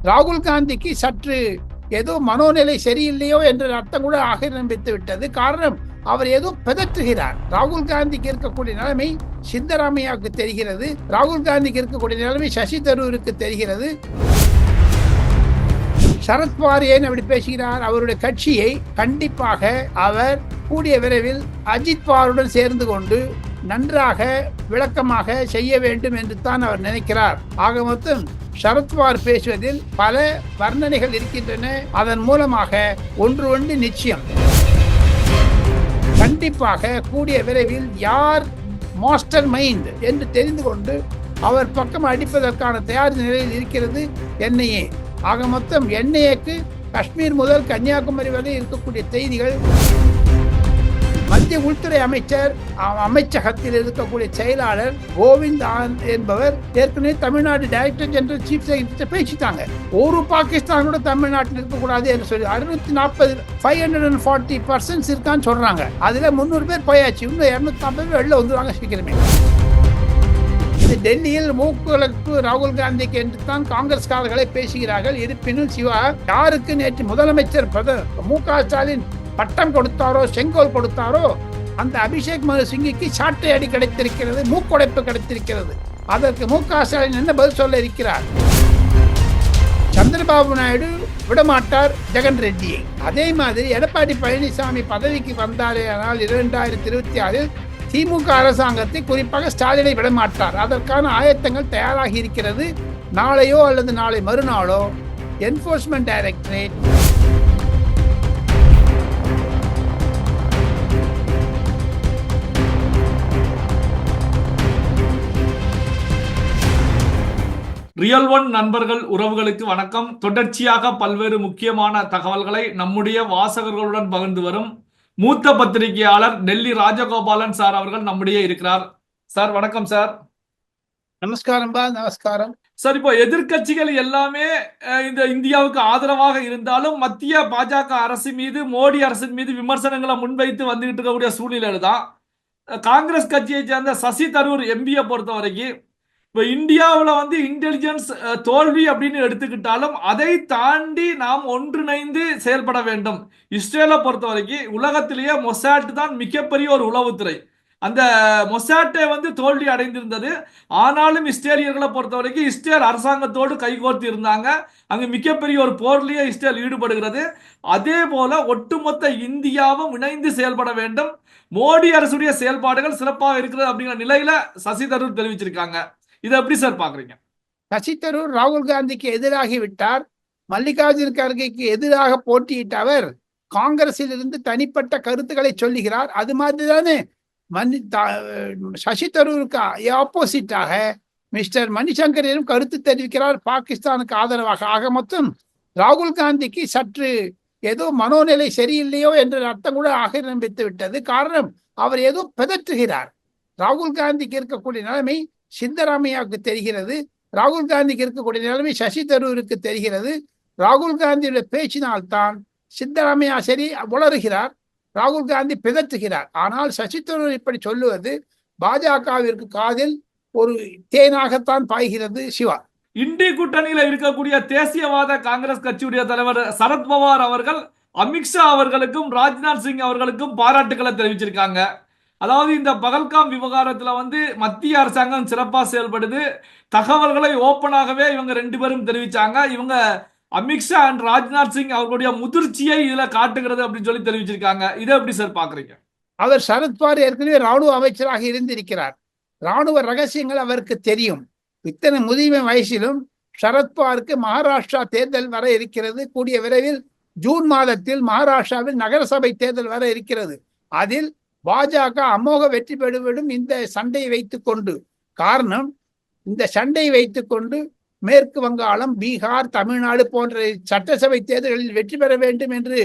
ராகுல் காந்திக்கு சற்று ஏதோ மனோநிலை சரியில்லையோ என்ற அர்த்தம் கூட ஆக்கிரமித்து விட்டது. காரணம், அவர் ஏதோ பிதற்றுகிறார். ராகுல் காந்திக்கு இருக்கக்கூடிய நிலைமை சித்தராமையாவுக்கு தெரிகிறது. ராகுல் காந்திக்கு இருக்கக்கூடிய நிலைமை சசி தரூருக்கு தெரிகிறது. சரத்பவார் ஏன் அப்படி பேசுகிறார்? அவருடைய கட்சியை கண்டிப்பாக அவர் கூடிய விரைவில் அஜித் பவாருடன் சேர்ந்து கொண்டு நன்றாக விளக்கமாக செய்ய வேண்டும் என்று தான் அவர் நினைக்கிறார். ஆக மொத்தம் சரத்பவார் பேசுவதில் பல வர்ணனைகள் இருக்கின்றன. அதன் மூலமாக ஒன்று நிச்சயம், கண்டிப்பாக கூடிய விரைவில் யார் மாஸ்டர் மைண்ட் என்று தெரிந்து கொண்டு அவர் பக்கம் அடிப்பதற்கான தயார் நிலையில் இருக்கிறது என்ஐஏ. ஆக மொத்தம் என்ஐஏக்கு காஷ்மீர் முதல் கன்னியாகுமரி வரை இருக்கக்கூடிய செய்திகள், மத்திய உள்துறை அமைச்சகத்தில் இருக்கக்கூடிய செயலாளர் கோவிந்த் என்பவர் ஏற்கனவே Tamil Nadu director general chief secretary பேசிட்டாங்க. ஒரு பாகிஸ்தானோட தமிழ்நாட்டில் இருக்கக்கூடாது என்று சொல்லி 540% இருக்கான்னு சொல்றாங்க. அதுல 300 பேர் போயாச்சு. இன்னும் 250 பேர் வெளில வந்துருவாங்க சீக்கிரமே. டெல்லியில் மூக்குகளுக்கு ராகுல் காந்திக்கு என்று தான் காங்கிரஸ்காரர்களை பேசுகிறார்கள். இருப்பினும் சிவா யாருக்கு நேற்று முதலமைச்சர் மு.க. ஸ்டாலின் பட்டம் கொடுத்தாரோ, செங்கோல் கொடுத்தாரோ, அந்த அபிஷேக் மனு சிங்கிக்கு சாட்டை அடி கிடைத்திருக்கிறது, மூக்குடைப்பு கிடைத்திருக்கிறது. அதற்கு மு.க. ஸ்டாலின் என்ன பதில் சொல்ல இருக்கிறார்? சந்திரபாபு நாயுடு விடமாட்டார் ஜெகன் ரெட்டியை. அதே மாதிரி எடப்பாடி பழனிசாமி பதவிக்கு வந்தாரே ஆனால் 2026 திமுக அரசாங்கத்தை குறிப்பாக ஸ்டாலினை விடமாட்டார். அதற்கான ஆயத்தங்கள் தயாராகி இருக்கிறது. நாளையோ அல்லது நாளை மறுநாளோ என்போர்ஸ்மெண்ட் டைரக்டரேட் ரியல் ஒன் நண்பர்கள் உறவுகளுக்கு வணக்கம். தொடர்ச்சியாக பல்வேறு முக்கியமான தகவல்களை நம்முடைய வாசகர்களுடன் பகிர்ந்து வரும் மூத்த பத்திரிகையாளர் டெல்லி ராஜகோபாலன் சார் அவர்கள் நம்முடைய இருக்கிறார். சார் வணக்கம் சார். நமஸ்காரம் பா. நமஸ்காரம் சார். இப்போ எதிர்கட்சிகள் எல்லாமே இந்த இந்தியாவுக்கு ஆதரவாக இருந்தாலும் மத்திய பாஜக அரசு மீது, மோடி அரசின் மீது விமர்சனங்களை முன்வைத்து வந்துகிட்டு இருக்கக்கூடிய சூழ்நிலையில தான் காங்கிரஸ் கட்சியை சேர்ந்த சசி தரூர் எம்பியை பொறுத்த வரைக்கும் இப்போ இந்தியாவில் இன்டெலிஜென்ஸ் தோல்வி அப்படின்னு எடுத்துக்கிட்டாலும் அதை தாண்டி நாம் ஒன்றிணைந்து செயல்பட வேண்டும். இஸ்ரேலை பொறுத்த வரைக்கும் உலகத்திலேயே மொசாட் தான் மிகப்பெரிய ஒரு உளவுத்துறை. அந்த மொசாட்டை தோல்வி அடைந்திருந்தது. ஆனாலும் இஸ்ரேலியர்களை பொறுத்த வரைக்கும் இஸ்ரேல் அரசாங்கத்தோடு கைகோர்த்து இருந்தாங்க. அங்கு மிகப்பெரிய ஒரு போர்லயே இஸ்ரேல் ஈடுபடுகிறது. அதே போல ஒட்டுமொத்த இந்தியாவும் இணைந்து செயல்பட வேண்டும். மோடி அரசுடைய செயல்பாடுகள் சிறப்பாக இருக்கிறது அப்படிங்கிற நிலையில சசி தரூர் தெரிவிச்சிருக்காங்க. இதை எப்படி சார் பாக்குறீங்க? சசி தரூர் ராகுல் காந்திக்கு எதிராகி விட்டார். மல்லிகார்ஜுன கார்கேக்கு எதிராக போட்டியிட்ட அவர் காங்கிரஸில் இருந்து தனிப்பட்ட கருத்துக்களை சொல்லுகிறார். அது மாதிரி தானே சசி தரூருக்கு ஆப்போசிட்டாக மிஸ்டர் மணிசங்கரிடம் கருத்து தெரிவிக்கிறார் பாகிஸ்தானுக்கு ஆதரவாக. ஆக மொத்தம் ராகுல் காந்திக்கு சற்று ஏதோ மனோநிலை சரியில்லையோ என்ற அர்த்தம் கூட ஆக்கிரமித்து விட்டது. காரணம், அவர் ஏதோ பிதற்றுகிறார். ராகுல் காந்திக்கு இருக்கக்கூடிய நிலைமை சித்தராமையாவுக்கு தெரிகிறது. ராகுல் காந்திக்கு இருக்கக்கூடிய நிலைமை சசி தரூருக்கு தெரிகிறது. ராகுல் காந்தியுடைய பேச்சினால்தான் சித்தராமையா சரி உளறுகிறார், ராகுல் காந்தி பிதற்றுகிறார். ஆனால் சசி தரூர் இப்படி சொல்லுவது பாஜகவிற்கு காதில் ஒரு தேனாகத்தான் பாய்கிறது. சிவா, இந்திய கூட்டணியில இருக்கக்கூடிய தேசியவாத காங்கிரஸ் கட்சியுடைய தலைவர் சரத்பவார் அவர்கள் அமித்ஷா அவர்களுக்கும் ராஜ்நாத் சிங் அவர்களுக்கும் பாராட்டுக்களை தெரிவிச்சிருக்காங்க. அதாவது இந்த பகல்காம் விவகாரத்துல மத்திய அரசாங்கம் சிறப்பா செயல்படுது, தகவல்களை ஓப்பனாகவே இவங்க 2 பேரும் தெரிவிச்சாங்க. இவங்க அமித்ஷா அண்ட் ராஜ்நாத் சிங் அவர்களுடைய முதிர்ச்சியை இதுல காட்டுகிறது அப்படின்னு சொல்லி தெரிவிச்சிருக்காங்க. இதை எப்படி சார் பாக்குறீங்க? அவர் சரத்பவார் ஏற்கனவே ராணுவ அமைச்சராக இருந்திருக்கிறார். ராணுவ ரகசியங்கள் அவருக்கு தெரியும். இத்தனை முதிர்மை வயசிலும் சரத்பவாருக்கு மகாராஷ்டிரா தேர்தல் வர இருக்கிறது. கூடிய விரைவில் ஜூன் மாதத்தில் மகாராஷ்டிராவில் நகரசபை தேர்தல் வர இருக்கிறது. அதில் பாஜக அமோக வெற்றி பெறுவிடும் இந்த சண்டையை வைத்துக் கொண்டு. காரணம், இந்த சண்டையை வைத்துக் கொண்டு மேற்கு வங்காளம், பீகார், தமிழ்நாடு போன்ற சட்டசபை தேர்தல்களில் வெற்றி பெற வேண்டும் என்று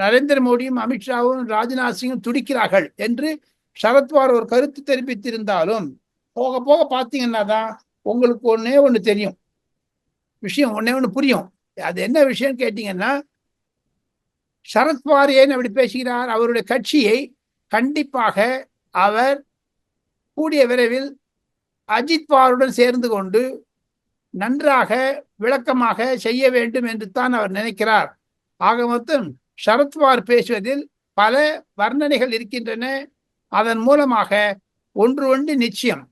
நரேந்திர மோடியும் அமித்ஷாவும் ராஜ்நாத் சிங்கும் துடிக்கிறார்கள் என்று சரத்பவார் ஒரு கருத்து தெரிவித்திருந்தாலும் போக போக பார்த்தீங்கன்னா தான் உங்களுக்கு ஒண்ணு தெரியும், விஷயம் ஒண்ணு புரியும். அது என்ன விஷயம் கேட்டீங்கன்னா, சரத்பவார் ஏன் அப்படி பேசுகிறார்? அவருடைய கட்சியை கண்டிப்பாக அவர் கூடிய விரைவில் அஜித் பவாருடன் சேர்ந்து கொண்டு நன்றாக விளக்கமாக செய்ய வேண்டும் என்று தான் அவர் நினைக்கிறார். ஆக மொத்தம் சரத்பவார் பேசுவதில் பல வர்ணனைகள் இருக்கின்றன. அதன் மூலமாக ஒன்று நிச்சயம்,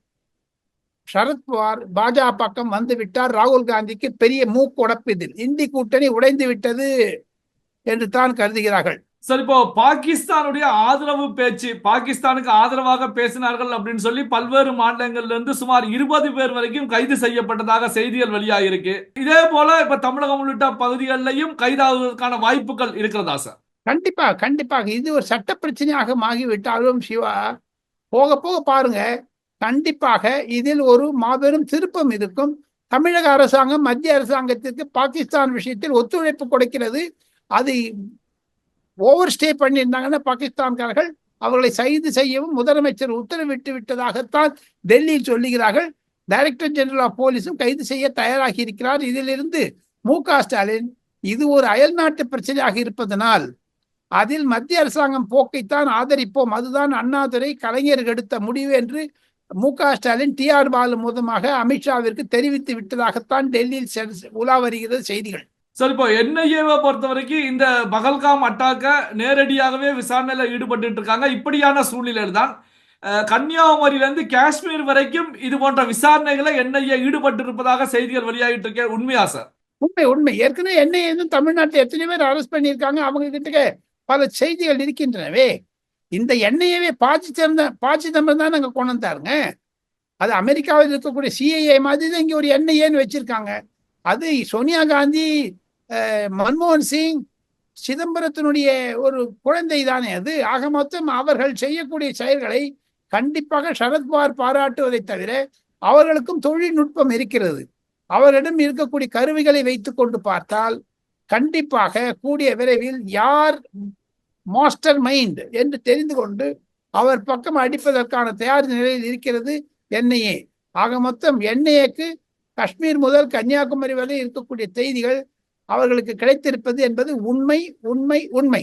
சரத்பவார் பாஜக பக்கம் வந்து விட்டார். ராகுல் காந்திக்கு பெரிய மூக்குடைப்பு, இதில் இந்தி கூட்டணி உடைந்து விட்டது என்று தான் கருதுகிறார்கள். சார், இப்போ பாகிஸ்தானுடைய ஆதரவு பேச்சு, பாகிஸ்தானுக்கு ஆதரவாக பேசினார்கள் அப்படின்னு சொல்லி பல்வேறு மாநிலங்கள்ல இருந்து சுமார் 20 பேர் வரைக்கும் கைது செய்யப்பட்டதாக செய்திகள் வெளியாகிருக்கு. இதே போல இப்ப தமிழகம் உள்ளிட்ட பகுதிகளிலையும் கைதாவதற்கான வாய்ப்புகள் இருக்கிறதா சார்? கண்டிப்பாக இது ஒரு சட்ட பிரச்சனையாக ஆகிவிட்டாலும் சிவா, போக போக பாருங்க, கண்டிப்பாக இதில் ஒரு மாபெரும் திருப்பம் இருக்கும். தமிழக அரசாங்கம் மத்திய அரசாங்கத்திற்கு பாகிஸ்தான் விஷயத்தில் ஒத்துழைப்பு கொடுக்கிறது. அது ஓவர் ஸ்டே பண்ணியிருந்தாங்கன்னா பாகிஸ்தான்காரர்கள் அவர்களை கைது செய்யவும் முதலமைச்சர் உத்தரவிட்டு விட்டதாகத்தான் டெல்லியில் சொல்லுகிறார்கள். டைரக்டர் ஜெனரல் ஆஃப் போலீஸும் கைது செய்ய தயாராகி இருக்கிறார். இதிலிருந்து மு.க. ஸ்டாலின் இது ஒரு அயல்நாட்டு பிரச்சனையாக இருப்பதனால் அதில் மத்திய அரசாங்கம் போக்கைத்தான் ஆதரிப்போம், அதுதான் அண்ணாதுரை கலைஞர் எடுத்த முடிவு என்று மு.க. ஸ்டாலின் டி.ஆர். பாலு மூலமாக அமித்ஷாவிற்கு தெரிவித்து விட்டதாகத்தான் டெல்லியில் உலா வருகிறது செய்திகள். சார், இப்போ என்ஐஏவை பொறுத்த வரைக்கும் இந்த பகல்காம் அட்டாக்க நேரடியாகவே விசாரணையில ஈடுபட்டு இருக்காங்க. இப்படியான சூழ்நிலையில் தான் கன்னியாகுமரியிலிருந்து காஷ்மீர் வரைக்கும் இது போன்ற விசாரணைகளை என்ஐஏ ஈடுபட்டு இருப்பதாக செய்திகள் வெளியாகிட்டு இருக்க, உண்மையா சார்? உண்மை. ஏற்கனவே என்ஐஏ தமிழ்நாட்டில் எத்தனை பேர் அரெஸ்ட் பண்ணியிருக்காங்க, அவங்க கிட்ட பல செய்திகள் இருக்கின்றனவே. இந்த என்ஐஏவை பாஜிதம்பரம் தான் நாங்க கொண்டு வந்தாருங்க. அது அமெரிக்காவில் இருக்கக்கூடிய சிஐஏ மாதிரி தான் இங்க ஒரு என்ஐஏன்னு வச்சிருக்காங்க. அது சோனியா காந்தி, மன்மோகன் சிங், சிதம்பரத்தினுடைய ஒரு குழந்தை தானே அது. ஆக மொத்தம் அவர்கள் செய்யக்கூடிய செயல்களை கண்டிப்பாக சரத்பவார் பாராட்டுவதை தவிர அவர்களுக்கும் தொழில்நுட்பம் இருக்கிறது. அவரிடம் இருக்கக்கூடிய கருவிகளை வைத்துக் கொண்டு பார்த்தால் கண்டிப்பாக கூடிய விரைவில் யார் மாஸ்டர் மைண்ட் என்று தெரிந்து கொண்டு அவர் பக்கம் அடிப்பதற்கான தயார் நிலையில் இருக்கிறது என்ஐஏ. ஆக மொத்தம் என்ஐஏக்கு காஷ்மீர் முதல் கன்னியாகுமரி வரை இருக்கக்கூடிய செய்திகள் அவர்களுக்கு கிடைத்திருப்பது என்பது உண்மை.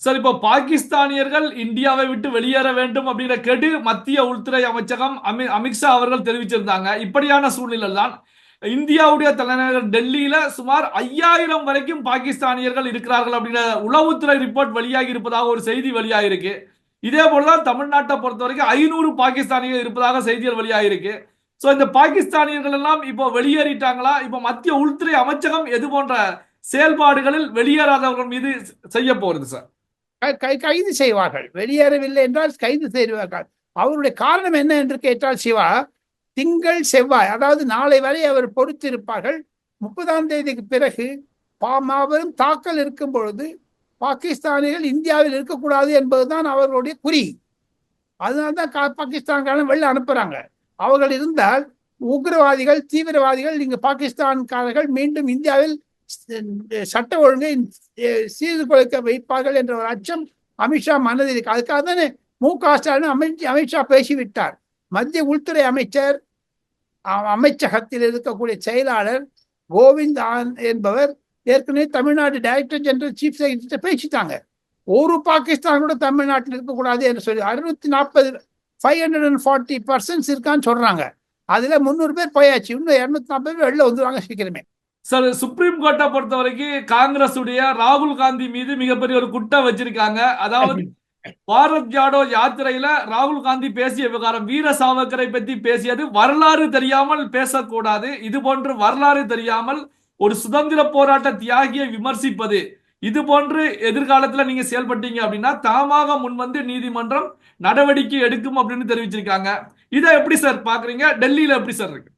சார், இப்போ பாகிஸ்தானியர்கள் இந்தியாவை விட்டு வெளியேற வேண்டும் அப்படிங்கிற கெடு மத்திய உள்துறை அமைச்சகம் அமித்ஷா அவர்கள் தெரிவிச்சிருந்தாங்க. இப்படியான சூழ்நிலை தான் இந்தியாவுடைய தலைநகர் டெல்லியில சுமார் 5000 வரைக்கும் பாகிஸ்தானியர்கள் இருக்கிறார்கள் அப்படிங்கிற உளவுத்துறை ரிப்போர்ட் வெளியாகி இருப்பதாக ஒரு செய்தி வெளியாகிருக்கு. இதே போலதான் தமிழ்நாட்டை பொறுத்த வரைக்கும் 500 பாகிஸ்தானியர்கள் இருப்பதாக செய்திகள் வெளியாகிருக்கு. சோ இந்த பாகிஸ்தானியர்கள் எல்லாம் இப்போ வெளியேறிட்டாங்களா? இப்போ மத்திய உள்துறை அமைச்சகம் எது போன்ற செயல்பாடுகளில் வெளியேறாதவர்கள் மீது செய்ய போறது சார்? கைது செய்வார்கள். வெளியேறவில்லை என்றால் கைது செய்வார்கள். அவருடைய காரணம் என்ன என்று கேட்டால் சிவா, திங்கள் செவ்வாய், அதாவது நாளை வரை அவர் பொறுத்திருப்பார்கள். 30ஆம் தேதிக்கு பிறகு மாபெரும் தாக்கல் இருக்கும் பொழுது பாகிஸ்தானிகள் இந்தியாவில் இருக்கக்கூடாது என்பதுதான் அவர்களுடைய குறி. அதனால்தான் பாகிஸ்தான்காரன் வெளில அனுப்புறாங்க. அவர்கள் இருந்தால் உக்ரவாதிகள், தீவிரவாதிகள், இங்கு பாகிஸ்தான்காரர்கள் மீண்டும் இந்தியாவில் சட்ட ஒழுங்கை சீர்குலைக்க வைப்பார்கள் என்ற ஒரு அச்சம் அமித்ஷா மனதில் இருக்கு. அதுக்காக தானே மு.க. ஸ்டாலின் அமித்ஷா பேசிவிட்டார். மத்திய உள்துறை அமைச்சர் அமைச்சகத்தில் இருக்கக்கூடிய செயலாளர் கோவிந்த் என்பவர் ஏற்கனவே Tamil Nadu director general chief secretary பேசிட்டாங்க. ஒரு பாகிஸ்தான் கூட தமிழ்நாட்டில் இருக்கக்கூடாது என்று சொல்லி 540 பர்சன்ட் இருக்கான்னு சொல்றாங்க. அதுல 300 பேர் போயாச்சு. இன்னும் 240 பேர் வெளில வந்துருவாங்க சீக்கிரமே. சார், சுப்ரீம் கோர்ட்டை பொறுத்த வரைக்கும் காங்கிரஸ் உடைய ராகுல் காந்தி மீது மிகப்பெரிய ஒரு குற்றம் வச்சிருக்காங்க. அதாவது பாரத் ஜாடோ யாத்திரையில ராகுல் காந்தி பேசிய விவகாரம், வீர சாவர்கரை பற்றி பேசியது வரலாறு தெரியாமல் பேசக்கூடாது. இது போன்று வரலாறு தெரியாமல் ஒரு சுதந்திர போராட்ட தியாகியை விமர்சிப்பது, இது போன்று எதிர்காலத்துல நீங்க செயல்பட்டீங்க அப்படின்னா தாமாக முன்வந்து நீதிமன்றம் நடவடிக்கை எடுக்கும் அப்படின்னு தெரிவிச்சிருக்காங்க. இதை எப்படி சார் பாக்குறீங்க? டெல்லியில எப்படி சார் இருக்கு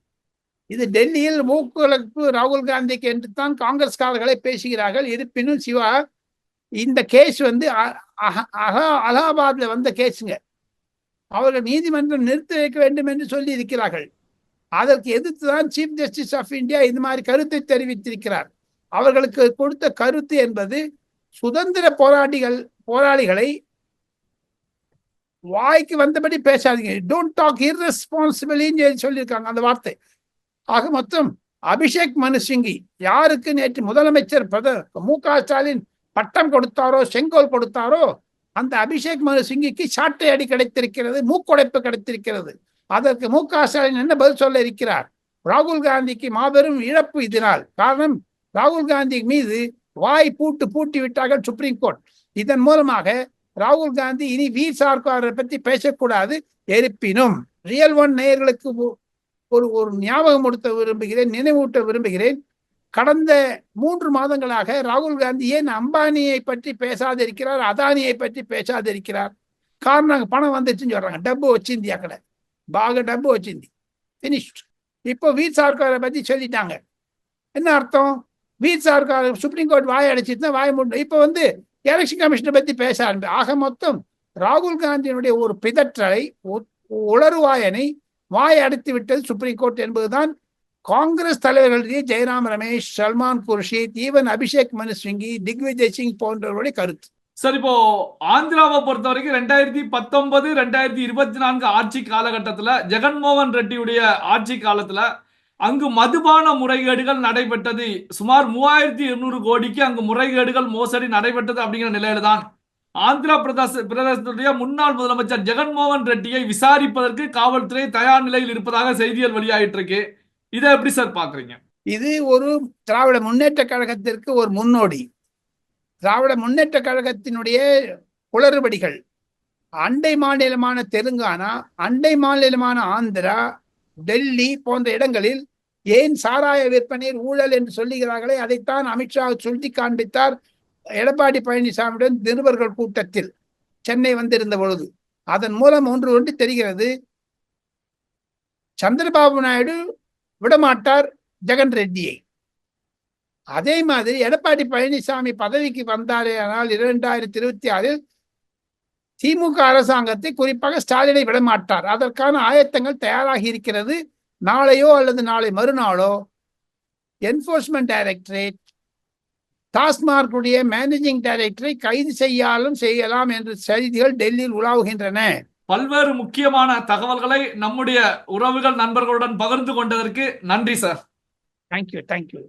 இது? டெல்லியில் மூக்குழப்பு ராகுல் காந்திக்கு என்று தான் காங்கிரஸ்காரர்களை பேசுகிறார்கள். இருப்பினும் சிவா, இந்த கேஸ் அலகாபாத்ல வந்த கேஸுங்க. அவர்கள் நீதிமன்றம் நிறுத்தி வைக்க வேண்டும் என்று சொல்லி இருக்கிறார்கள். அதற்கு எதிர்த்துதான் சீஃப் ஜஸ்டிஸ் ஆஃப் இந்தியா இந்த மாதிரி கருத்தை தெரிவித்திருக்கிறார். அவர்களுக்கு கொடுத்த கருத்து என்பது சுதந்திர போராளிகளை வாய்க்கு வந்தபடி பேசாதீங்க, டோன்ட் டாக் இர்ரெஸ்பான்சிபிலின்னு சொல்லியிருக்காங்க அந்த வார்த்தை. ஆக மொத்தம் அபிஷேக் மனு சிங்கி யாருக்கு நேற்று முதலமைச்சர் மு.க. ஸ்டாலின் பட்டம் கொடுத்தாரோ, செங்கோல் கொடுத்தாரோ, அந்த அபிஷேக் மனு சிங்கிக்கு சாட்டை அடி கிடைத்திருக்கிறது, மூக்குடைப்பு கிடைத்திருக்கிறது. அதற்கு மு.க. ஸ்டாலின் என்ன பதில் சொல்ல இருக்கிறார்? ராகுல் காந்திக்கு மாபெரும் இழப்பு இதனால். காரணம், ராகுல் காந்தி மீது வாய் பூட்டி விட்டார்கள் சுப்ரீம் கோர்ட். இதன் மூலமாக ராகுல் காந்தி இனி வீர் சார்காரை பற்றி பேசக்கூடாது. இருப்பினும் ரியல் ஒன் நேயர்களுக்கு ஒரு ஞாபகப்படுத்த விரும்புகிறேன், நினைவூட்ட விரும்புகிறேன். கடந்த 3 மாதங்களாக ராகுல் காந்தி ஏன் அம்பானியை பற்றி பேசாதிருக்கிறார், அதானியை பற்றி பேசாதிருக்கிறார்? காரணம், பணம் வந்துச்சுன்னு சொல்றாங்க. டப்பு வச்சிந்தி, அக்கட பாக டப்பு வச்சிந்தி, பினிஷ்ட். இப்போ வீர் சார்காரை பற்றி சொல்லிட்டாங்க. என்ன அர்த்தம்? வீர் சார்கார் சுப்ரீம் கோர்ட் வாய் அடைச்சிட்டு வாய் மூட. இப்போ எலெக்ஷன் கமிஷனை பற்றி பேச ஆரம்பி. ஆக மொத்தம் ராகுல் காந்தியினுடைய ஒரு பிதற்றலை, உளறுவாயனை வாய் அடைத்து விட்டது சுப்ரீம் கோர்ட் என்பதுதான் காங்கிரஸ் தலைவர்களுடைய ஜெயராம் ரமேஷ், சல்மான் குர்ஷித், ஈவன் அபிஷேக் மனு சிங்கி, திக்விஜய் சிங் போன்றவர்களுடைய கருத்து. சார், இப்போ ஆந்திராவை பொறுத்த வரைக்கும் 2019, 2024 ஆட்சி காலகட்டத்தில் ஜெகன்மோகன் ரெட்டியுடைய ஆட்சி காலத்துல அங்கு மதுபான முறைகேடுகள் நடைபெற்றது. சுமார் 3200 கோடிக்கு அங்கு முறைகேடுகள், மோசடி நடைபெற்றது அப்படிங்கிற நிலையில தான் ஆந்திர பிரதேசத்துடைய முன்னாள் முதலமைச்சர் ஜெகன்மோகன் ரெட்டியை விசாரிப்பதற்கு காவல்துறை தயார் நிலையில் இருப்பதாக செய்திகள் வெளியாயிட்டு இருக்கு. இதை எப்படி சார் பாக்குறீங்க? இது ஒரு திராவிட முன்னேற்ற கழகத்திற்கு ஒரு முன்னோடி. திராவிட முன்னேற்ற கழகத்தினுடைய குளறுபடிகள் அண்டை மாநிலமான தெலுங்கானா, அண்டை மாநிலமான ஆந்திரா, டெல்லி போன்ற இடங்களில் ஏன் சாராய விற்பனையில் ஊழல் என்று சொல்லுகிறார்களே, அதைத்தான் அமித்ஷா சுட்டி காண்பித்தார் எடப்பாடி பழனிசாமியுடன் நிருபர்கள் கூட்டத்தில் சென்னை வந்திருந்த பொழுது. அதன் மூலம் ஒன்று தெரிகிறது, சந்திரபாபு நாயுடு விடமாட்டார் ஜெகன் ரெட்டியை. அதே மாதிரி எடப்பாடி பழனிசாமி பதவிக்கு வந்தாரே ஆனால் 2026 திமுக அரசாங்கத்தை, குறிப்பாக ஸ்டாலினை விடமாட்டார். அதற்கான ஆயத்தங்கள் தயாராகி இருக்கிறது. நாளையோ அல்லது நாளை மறுநாளோ என்போர்ஸ்மெண்ட் டைரக்டரேட் டாஸ்மார்க் உடைய மேனேஜிங் டைரக்டரை கைது செய்யலாம் என்ற செய்திகள் டெல்லியில் உலாவுகின்றன. பல்வேறு முக்கியமான தகவல்களை நம்முடைய உறவுகள், நண்பர்களுடன் பகிர்ந்து கொண்டதற்கு நன்றி சார். தேங்க்யூ.